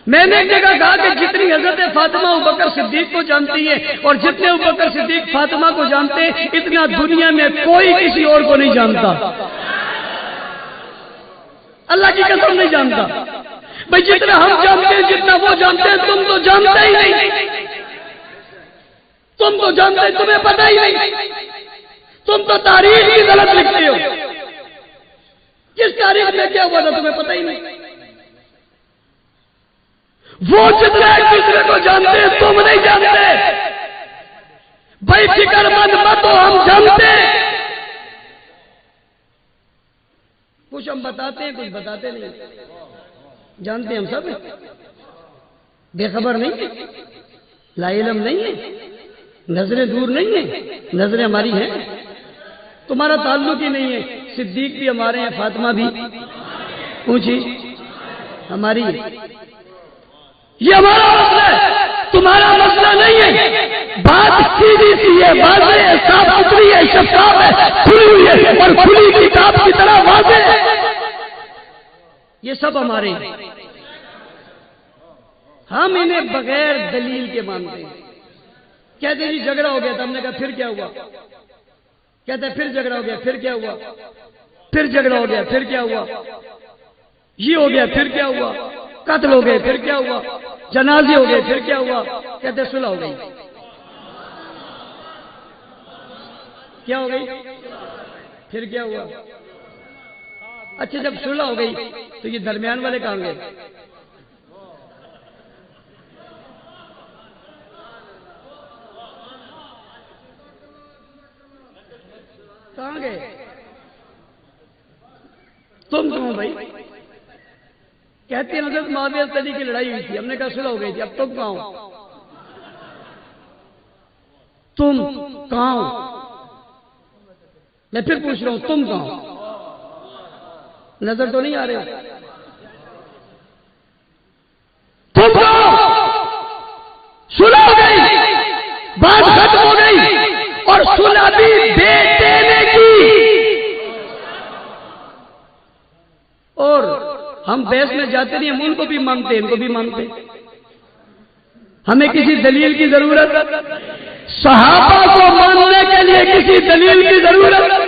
میں نے ایک جگہ کہا کہ جتنی حضرت فاطمہ ابوبکر صدیق کو جانتی ہے اور جتنے ابوبکر صدیق فاطمہ کو جانتے ہیں اتنا دنیا میں کوئی کسی اور کو نہیں جانتا. اللہ کی قسم نہیں جانتا. بھائی جتنا ہم جانتے ہیں جتنا وہ جانتے ہیں تم تو جانتے ہی نہیں. تم تو جانتے ہیں تمہیں پتہ ہی نہیں. تم تو تاریخ ہی غلط لکھتے ہو. کس تاریخ میں کیا ہوا تھا تمہیں پتہ ہی نہیں. وہ جتنا ایک دوسرے کو جانتے ہیں تم نہیں جانتے. بھائی فکر مند مت ہو، ہم جانتے ہیں. کچھ ہم بتاتے ہیں کچھ بتاتے نہیں. جانتے ہم سب بے خبر نہیں ہے، لا علم نہیں ہے، نظریں دور نہیں ہیں، نظریں ہماری ہیں. تمہارا تعلق ہی نہیں ہے. صدیق بھی ہمارے ہیں، فاطمہ بھی پوچھی ہماری ہے. یہ ہمارا مسئلہ ہے، تمہارا مسئلہ نہیں ہے. بات سیدھی سی ہے، واضح ہے، صاف ستھری ہے، شفاف ہے، کھلی ہوئی ہے اور کھلی کتاب کی طرح واضح ہے. یہ سب ہمارے ہیں. ہم انہیں بغیر دلیل کے مانتے ہیں. کہتے ہیں جی جھگڑا ہو گیا تھا. ہم نے کہا پھر کیا ہوا؟ کہتے ہیں پھر جھگڑا ہو گیا. پھر کیا ہوا؟ پھر جھگڑا ہو گیا. پھر کیا ہوا؟ یہ ہو گیا. پھر کیا ہوا؟ قتل ہو گئے. پھر کیا ہوا؟ جنازے ہو گئے. پھر کیا ہوا؟ کہتے صلح ہو گئی. کیا ہو گئی؟ پھر کیا ہوا؟ اچھا جب صلح ہو گئی تو یہ درمیان والے کہاں گئے؟ کہاں گئے؟ تم کہوں بھائی؟ کہتے ہیں حضرت معاویہ صدیق کی لڑائی ہوئی تھی. ہم نے کہا صلح ہو گئی تھی. اب تم کہاں ہو؟ تم کہاں ہو؟ میں پھر پوچھ رہا ہوں تم کہاں ہو؟ نظر تو نہیں آ رہے ہو؟ تم کہاں ہو؟ صلح ہو گئی، بات ختم ہو گئی اور صلح بھی دے دینے کی. اور ہم بحث میں جاتے نہیں، ہم ان کو بھی مانتے ہیں ان کو بھی مانتے ہیں. ہمیں کسی دلیل کی ضرورت، صحابہ کو ماننے کے لیے کسی دلیل کی ضرورت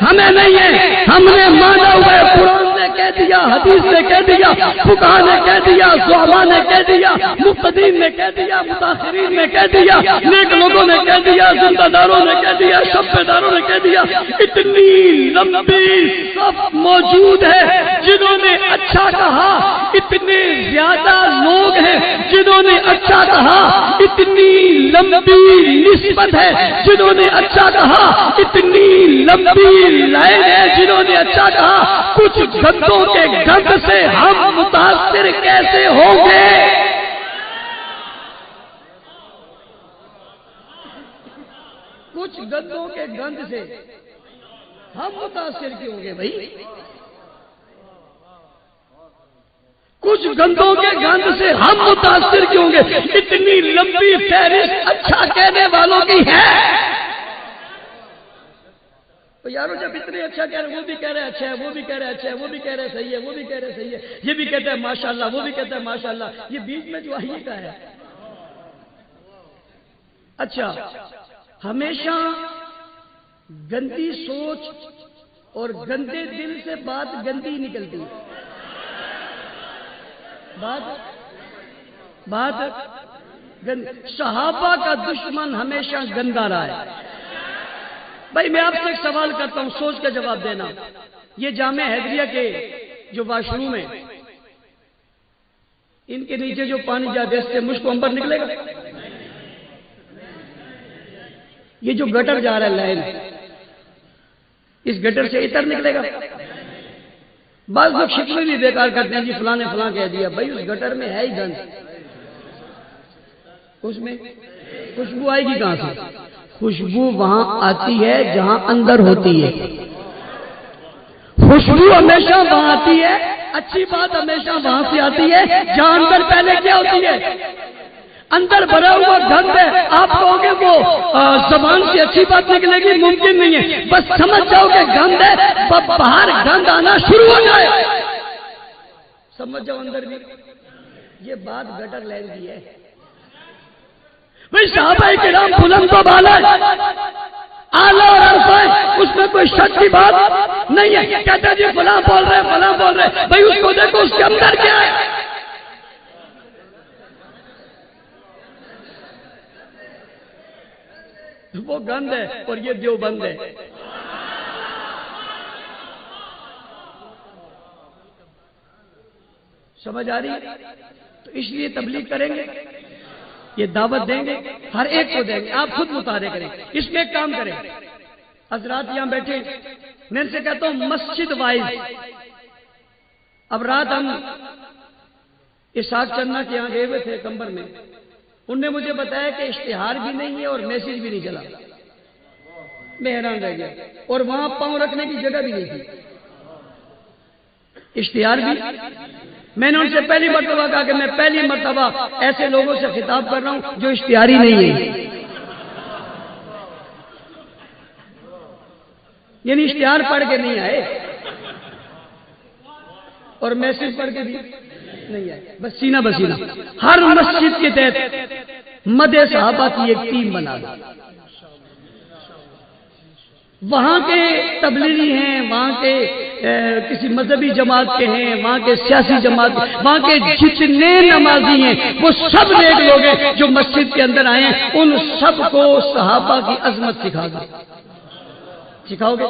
ہمیں نہیں ہے. ہم نے مانا ہوا ہے. قرآن نے کہہ دیا، حدیث نے کہہ دیا، فقہا نے کہہ دیا، صحابہ نے کہہ دیا، مقتدین نے کہہ دیا، متاخرین نے کہہ دیا، نیک لوگوں نے کہہ دیا، زندہ داروں نے کہہ دیا، شب داروں نے کہہ دیا. اتنی لمبی صف موجود ہے جنہوں نے اچھا کہا. اتنے زیادہ لوگ ہیں جنہوں نے اچھا کہا. اتنی لمبی نسبت ہے جنہوں نے اچھا کہا. اتنی لمبی لائن ہے جنہوں نے اچھا کہا. کچھ گندوں کے گند سے ہم متاثر کیسے ہوں گے؟ کچھ گندوں کے گند سے ہم متاثر کیوں ہوں گے بھائی؟ کچھ گندوں کے گند سے ہم متاثر کیوں ہوں گے؟ اتنی لمبی فہرست اچھا کہنے والوں کی ہے. تو یارو جب اتنے اچھا کہہ رہے، وہ بھی کہہ رہے اچھا ہے، وہ بھی کہہ رہے اچھا ہے، وہ بھی کہہ رہے صحیح ہے، وہ بھی کہہ رہے صحیح ہے، یہ بھی کہتا ہے ماشاءاللہ، وہ بھی کہتا ہے ماشاءاللہ. یہ بیچ میں جو آئیے کا ہے. اچھا ہمیشہ گندی سوچ اور گندے دل سے بات گندی نکلتی ہے. بات صحابہ کا دشمن ہمیشہ گندا رہا ہے. بھائی میں آپ سے ایک سوال کرتا ہوں، سوچ کے جواب دینا. یہ جامع حیدریہ کے جو واش روم ہے، ان کے نیچے جو پانی جاتے اس سے مشک و عنبر نکلے گا؟ یہ جو گٹر جا رہا ہے لائن، اس گٹر سے عطر نکلے گا؟ بعض لوگ شکوے بھی بیکار کرتے ہیں، جی فلاں نے فلاں کہہ دیا. بھائی اس گٹر میں ہے ہی گند، اس میں خوشبو آئے گی کہاں سے؟ خوشبو وہاں آتی ہے جہاں اندر ہوتی ہے. خوشبو ہمیشہ وہاں آتی ہے، اچھی بات ہمیشہ وہاں سے آتی ہے جہاں اندر پہلے کیا ہوتی ہے، اندر بھرا ہوا گند ہے. آپ کہو گے وہ زبان سے اچھی بات نکلے گی، ممکن نہیں ہے. بس سمجھ جاؤ کہ گند ہے، باہر گند آنا شروع ہو جائے، سمجھ جاؤ اندر بھی. یہ بات گٹر لائن کی ہے بھائی. صحابہ کرام بلند و بالا اعلیٰ اور عرفہ ہے، اس میں کوئی شک کی بات نہیں ہے. کہتے جی فلاں بول رہے فلاں بول رہے، بھائی اس کو دیکھو اس کے اندر کیا ہے. وہ گند ہے اور یہ دیوبند ہے. سمجھ آ رہی ہے؟ تو اس لیے تبلیغ کریں گے، یہ دعوت دیں گے، ہر ایک کو دیں گے. آپ خود مطالعہ کریں، اس میں ایک کام کریں. حضرات یہاں بیٹھے، میں ان سے کہتا ہوں مسجد وائز. اب رات ہم اسحاق چننا کے یہاں گئے ہوئے تھے کمبر میں، انہوں نے مجھے بتایا کہ اشتہار بھی نہیں ہے اور میسج بھی نہیں چلا. میں حیران رہ گیا. اور وہاں پاؤں رکھنے کی جگہ بھی نہیں تھی، اشتہار بھی. میں نے ان سے پہلی مرتبہ کہا کہ میں پہلی مرتبہ ایسے لوگوں سے خطاب کر رہا ہوں جو اشتہاری نہیں ہے، یعنی اشتہار پڑھ کے نہیں آئے اور میسج پڑھ کے بھی نہیں آئے، بس سینہ بسینہ. ہر مسجد کے تحت مدح صحابہ کی ایک ٹیم بنا دو. وہاں کے تبلیغی ہیں، وہاں کے کسی مذہبی جماعت کے ہیں، وہاں کے سیاسی جماعت، وہاں کے جتنے نمازی ہیں وہ سب نیک لوگ ہیں جو مسجد کے اندر آئے ہیں. ان سب کو صحابہ کی عظمت سکھا دو. سکھاؤ گے؟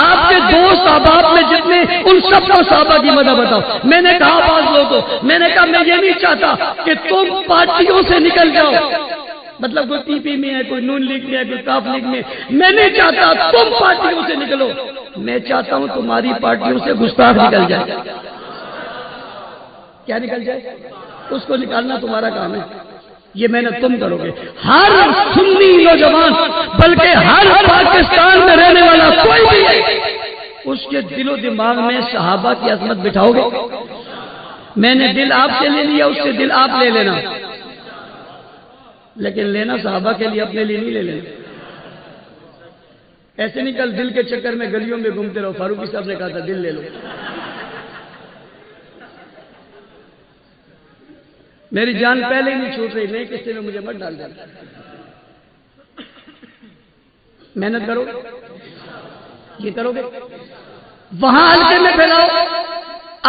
آپ کے دوست احباب میں جتنے، ان سب کو صحابہ کی مدح بتاؤ. میں نے کہا بعض لوگوں کو، میں نے کہا میں یہ نہیں چاہتا کہ تم پارٹیوں سے نکل جاؤ، مطلب کوئی پی پی میں ہے، کوئی نون لیگ میں ہے، کوئی کاف لیگ میں. میں نہیں چاہتا تم پارٹیوں سے نکلو، میں چاہتا ہوں تمہاری پارٹیوں سے گستاخ نکل جائے. کیا نکل جائے؟ اس کو نکالنا تمہارا کام ہے، یہ محنت تم کرو گے. ہر سنی نوجوان بلکہ ہر پاکستان میں رہنے والا کوئی بھی ہے، اس کے دل و دماغ میں صحابہ کی عظمت بٹھاؤ گے. میں نے دل آپ سے لے لیا، اس سے دل آپ لے لینا، لیکن لینا صحابہ کے لیے، اپنے لیے نہیں لے لینا. ایسے نہیں کل دل کے چکر میں گلیوں میں گھومتے رہو. فاروقی صاحب نے کہا تھا دل لے لو. میری جان پہلے ہی نہیں چھوٹ رہی، نہیں قصے میں مجھے مت ڈال دینا. محنت کرو، یہ کرو گے. وہاں حلقے میں پھیلاؤ.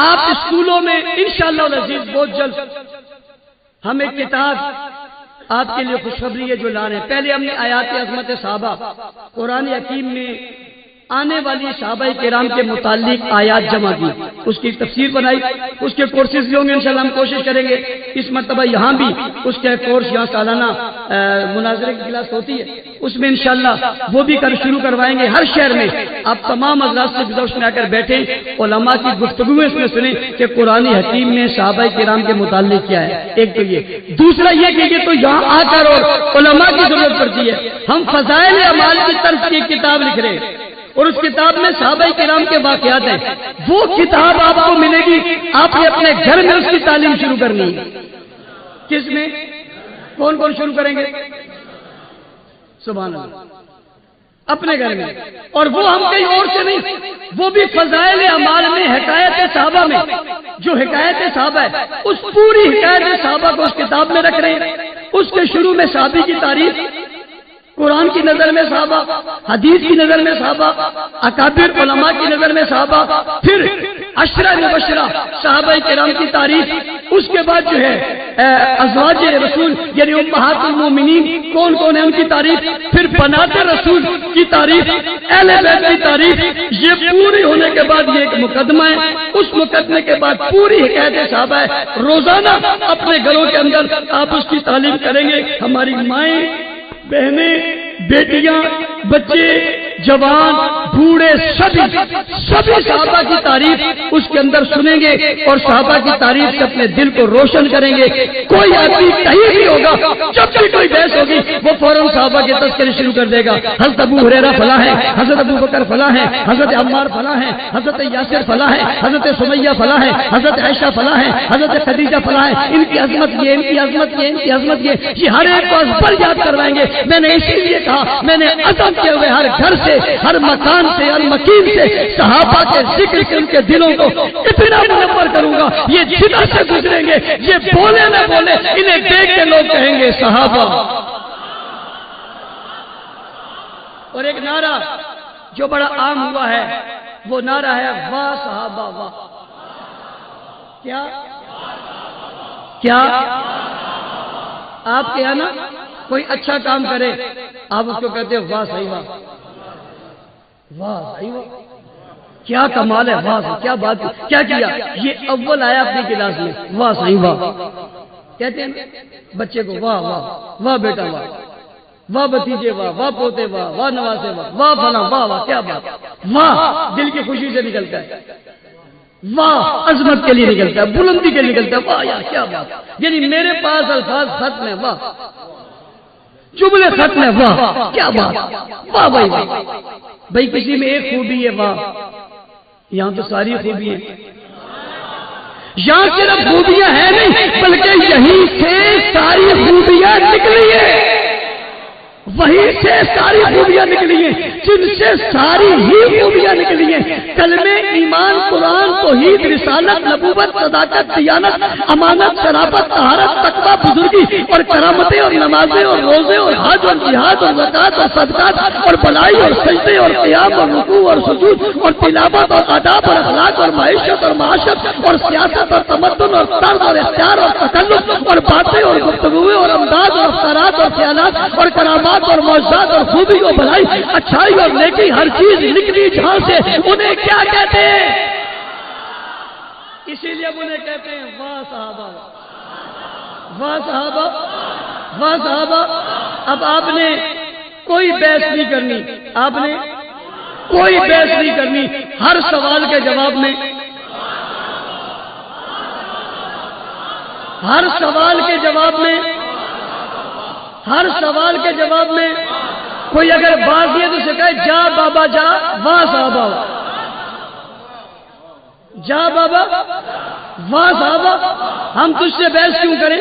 آپ اسکولوں میں انشاءاللہ العزیز بہت جلد ہم ایک کتاب آپ کے لیے خوشخبری ہے جو لا رہے ہیں. پہلے ہم نے آیات عظمت صحابہ، قرآن حکیم میں آنے والی صحابہ کرام کے متعلق آیات جمع کی، اس کی تفسیر بنائی. اس کے کورسز بھی ہوں گے انشاءاللہ، ہم کوشش کریں گے اس مرتبہ یہاں بھی اس کے کورس، یہاں سالانہ مناظرے کی کلاس ہوتی ہے، اس میں انشاءاللہ وہ بھی شروع کروائیں گے. ہر شہر میں آپ تمام حضرات سے گزارش میں آ کر بیٹھیں، علماء کی گفتگو اس میں سنیں کہ قرآن حکیم میں صحابہ کرام کے متعلق کیا ہے. ایک تو یہ. دوسرا یہ کہ یہ تو یہاں آ کر اور علماء کی ضرورت پڑتی ہے. ہم فضائل اعمال کی طرف کی کتاب لکھ رہے ہیں اور اس کتاب میں صحابہ کرام کے واقعات ہیں. وہ کتاب آپ کو ملے گی، آپ نے اپنے گھر میں اس کی تعلیم شروع کرنی ہے. کس میں؟ کون کون شروع کریں گے؟ سبحان اللہ، اپنے گھر میں. اور وہ ہم کہیں اور سے نہیں، وہ بھی فضائل اعمال میں حکایت صحابہ میں جو حکایت صحابہ ہے، اس پوری حکایت صحابہ کو اس کتاب میں رکھ رہے ہیں. اس کے شروع میں صحابی کی تعریف، قرآن کی نظر میں صحابہ، حدیث کی نظر میں صحابہ، اکابر علماء کی نظر میں صحابہ، پھر عشرہ مبشرہ صحابہ کرام کی تعریف. اس کے بعد جو ہے ازواج رسول یعنی امہات المومنین کون کون ہیں ان کی تعریف، پھر بنات رسول کی تعریف، اہل بیت کی تعریف. یہ پوری ہونے کے بعد یہ ایک مقدمہ ہے. اس مقدمے کے بعد پوری حکایت صحابہ ہے. روزانہ اپنے گھروں کے اندر آپ اس کی تعلیم کریں گے. ہماری مائیں، بہنیں، بیٹیاں، بچے، جوان، بوڑھے سبھی صحابہ کی تعریف اس کے اندر سنیں گے اور صحابہ کی تعریف سے اپنے دل کو روشن کریں گے. کوئی آدمی کہیں بھی ہوگا، جب بھی کوئی بحث ہوگی وہ فوراً صحابہ کے تذکرے شروع کر دے گا. حضرت ابو ہریرہ فلاں ہے، حضرت ابو بکر فلاں ہے، حضرت عمار فلاں ہے، حضرت یاسر فلاں ہے، حضرت سمیہ فلاں ہے، حضرت عائشہ فلاں ہے، حضرت خدیجہ فلاں ہے. ان کی عظمت یہ، ان کی عظمت یہ، ان کی عظمت یہ ہر ایک کو ازبر یاد کروائیں گے. میں نے اسی لیے کہا، میں نے عزم کیے ہوئے ہر گھر سے، ہر مکان سے، ہر مکین سے صحابہ کے ذکر کے ان کے دلوں کو اتنا منور کروں گا، یہ جدھر سے گزریں گے، یہ بولے نہ بولے، انہیں دیکھ کے لوگ کہیں گے صحابہ. اور ایک نعرہ جو بڑا عام ہوا ہے وہ نعرہ ہے واہ صحابہ واہ. کیا آپ کے یہاں نا کوئی اچھا کام کرے آپ اس کو کہتے ہیں واہ صحیح واہ، واہ صحیح واہ، کیا کمال ہے، واہ کیا بات، کیا کیا، یہ اول آیا اپنی کلاس میں، واہ صحیح واہ کہتے ہیں بچے کو، واہ واہ واہ بیٹا واہ، واہ بھتیجے واہ، واہ پوتے واہ، واہ نواسے واہ، واہ فلاں واہ واہ کیا بات، واہ دل کی خوشی سے نکلتا ہے، واہ عظمت کے لیے نکلتا ہے، بلندی کے لیے نکلتا ہے، واہ یار کیا بات. یعنی میرے پاس الفاظ ختم ہے، واہ جملے ختم ہے، واہ کیا بات، واہ بھائی واہ. بھائی کسی میں ایک خوبی ہے واہ، یہاں تو ساری خوبی ہے، یہاں صرف خوبیاں ہیں نہیں بلکہ یہیں سے ساری خوبیاں نکلی ہیں، وہیں سے ساری خوبیاں نکلی ہیں، جن سے ساری ہی خوبیاں نکلی ہیں. کلمے ایمان، قرآن، توحید، رسالت، نبوت، صداقت، دیانت، امانت، شرافت، طہارت، تقویٰ، بزرگی اور کرامتیں اور نمازیں اور روزے اور حج اور جہاد اور زکات اور صدقات اور بلائی اور سجدے اور قیام اور رکوع اور سجود اور تلاوت اور آداب اور اخلاق اور معیشت اور معاشرت اور سیاست اور تمدن اور طرز اور اختیار اور تکلف اور باتیں اور گفتگویں اور امداد اور افطارات اور خیالات اور کرامات اور معجزات اور خوبی اور بھلائی، اچھائی اور نیکی، ہر چیز نکلی جہاں سے انہیں کیا کہتے ہیں؟ اسی لیے انہیں کہتے ہیں واہ صحابہ، واہ صحابہ، واہ صحابہ. اب آپ نے کوئی بحث نہیں کرنی، آپ نے کوئی بحث نہیں کرنی، ہر سوال کے جواب میں، ہر سوال کے جواب میں، ہر سوال کے جواب میں کوئی اگر بات دیے تو اسے کہے جا بابا جا، واہ صحابہ، جا بابا واہ صحابہ. ہم تجھ سے بحث کیوں کریں؟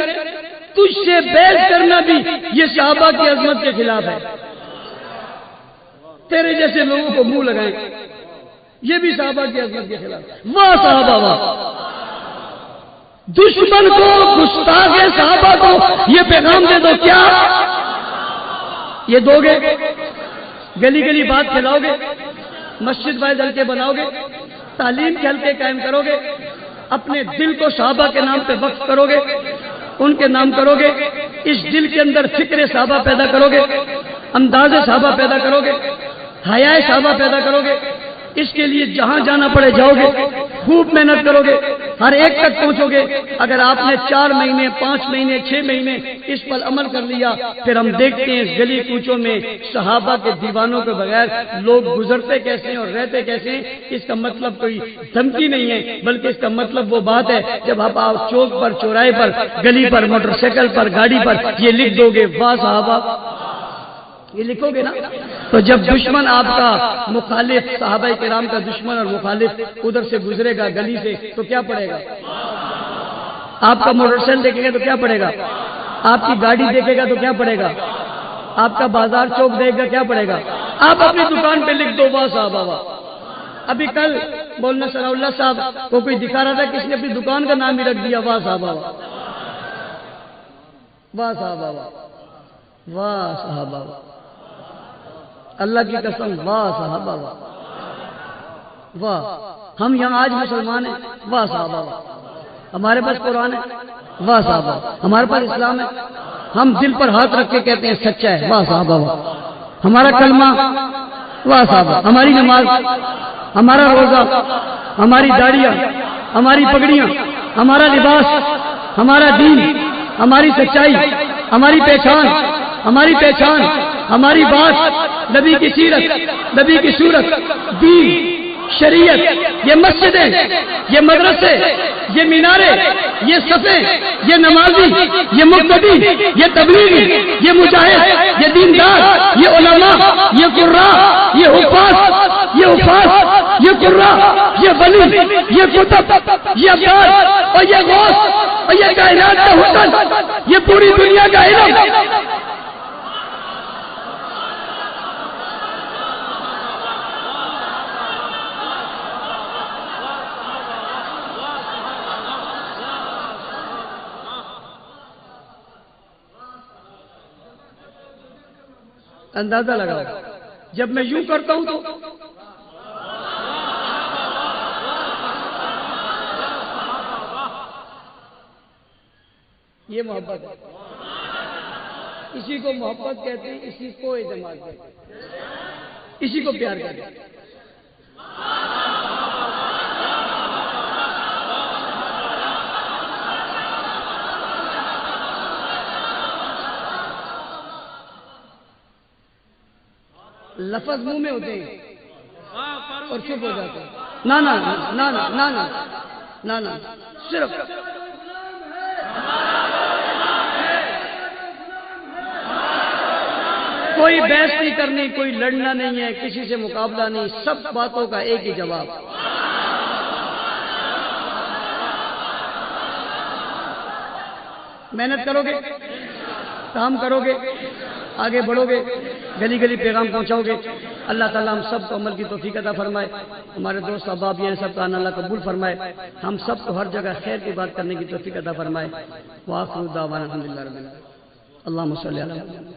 تجھ سے بحث کرنا بھی یہ صحابہ کی عظمت کے خلاف ہے. تیرے جیسے لوگوں کو منہ لگائیں یہ بھی صحابہ کی عظمت کے خلاف. واہ صحابہ واہ. دشمن کو، گستاخ صحابہ کو یہ پیغام دے دو، کیا یہ دو گے؟ گلی گلی بات پھیلاؤ گے، مسجد وائز حلقے بناؤ گے، تعلیم کے حلقے قائم کرو گے، اپنے دل کو صحابہ کے نام پہ وقف کرو گے، ان کے نام کرو گے، اس دل کے اندر فکر صحابہ پیدا کرو گے، انداز صحابہ پیدا کرو گے، حیا صحابہ پیدا کرو گے. اس کے لیے جہاں جانا پڑے جاؤ گے، خوب محنت کرو گے، ہر ایک تک پہنچو گے. اگر آپ نے 4 مہینے 5 مہینے 6 مہینے اس پر عمل کر لیا، پھر ہم دیکھتے ہیں گلی کوچوں میں صحابہ کے دیوانوں کے بغیر لوگ گزرتے کیسے ہیں اور رہتے کیسے ہیں. اس کا مطلب کوئی دھمکی نہیں ہے بلکہ اس کا مطلب وہ بات ہے جب آپ چوک پر، چوراہے پر، گلی پر، موٹر سائیکل پر، گاڑی پر یہ لکھ دو گے واہ صحابہ، یہ لکھو گے نا، تو جب دشمن آپ کا مخالف، صحابہ کرام کا دشمن اور مخالف ادھر سے گزرے گا گلی سے تو کیا پڑے گا؟ آپ کا موٹر سائیکل دیکھے گا تو کیا پڑے گا؟ آپ کی گاڑی دیکھے گا تو کیا پڑے گا؟ آپ کا بازار چوک دیکھے گا کیا پڑے گا؟ آپ اپنی دکان پہ لکھ دو واہ صحابہ واہ. ابھی کل مولانا ثناء اللہ صاحب کو کوئی دکھا رہا تھا، کس نے اپنی دکان کا نام ہی رکھ دیا واہ صحابہ واہ، واہ صحابہ واہ، واہ صحابہ واہ. اللہ کی قسم واہ صحابہ واہ، واہ. ہم یہاں آج مسلمان ہیں، واہ صحابہ واہ. ہمارے پاس قرآن ہے، واہ صحابہ. ہمارے پاس اسلام ہے، ہم دل پر ہاتھ رکھ کے کہتے ہیں سچا ہے، واہ صحابہ واہ. ہمارا کلمہ، واہ صحابہ. ہماری نماز، ہمارا روزہ، ہماری داڑیاں، ہماری پگڑیاں، ہمارا لباس، ہمارا دین، ہماری سچائی، ہماری پہچان، ہماری پہچان، ہماری بات، نبی کی سیرت، نبی کی صورت، دین، شریعت، یہ مسجدیں، یہ مدرسے، یہ مینارے، یہ صفیں، یہ نمازی، یہ مقتدی، یہ تبلیغی، یہ مجاہد، یہ دیندار، یہ علماء، یہ قراء، یہ حفاظ، یہ قراء، یہ ولی، یہ کتب، یہ ابدال اور یہ غوث اور یہ کائنات کا حسن، یہ پوری دنیا کا علم، اندازہ لگاؤ جب میں یوں کرتا ہوں تو یہ محبت ہے، اسی کو محبت کہتے ہیں، اسی کو اعتماد کہتے ہیں، اسی کو پیار کہتے ہیں۔ لفظ منہ میں ہوتے ہیں اور چپ ہو جاتے ہیں، نہ نہ نہ نہ نہ نہ نہ نہ صرف کوئی بحث نہیں کرنی، کوئی لڑنا نہیں ہے، کسی سے مقابلہ نہیں، سب باتوں کا ایک ہی جواب۔ محنت کرو گے، کام کرو گے، آگے بڑھو گے، گلی گلی پیغام پہنچاؤ گے، اللہ تعالیٰ ہم سب کو عمل کی توفیق عطا فرمائے۔ ہمارے دوست احباب یہ سب کا آنا اللہ قبول فرمائے، ہم سب کو ہر جگہ خیر کی بات کرنے کی توفیق عطا فرمائے۔ وآخر دعوانا الحمدللہ رب العالمین۔ اللہم صلی علی محمد،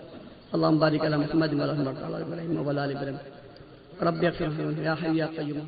اللہم بارک علی محمد وعلی آل ابراہیم وعلی آل ابراہیم، رب اغفر لنا یا حی یا قیوم۔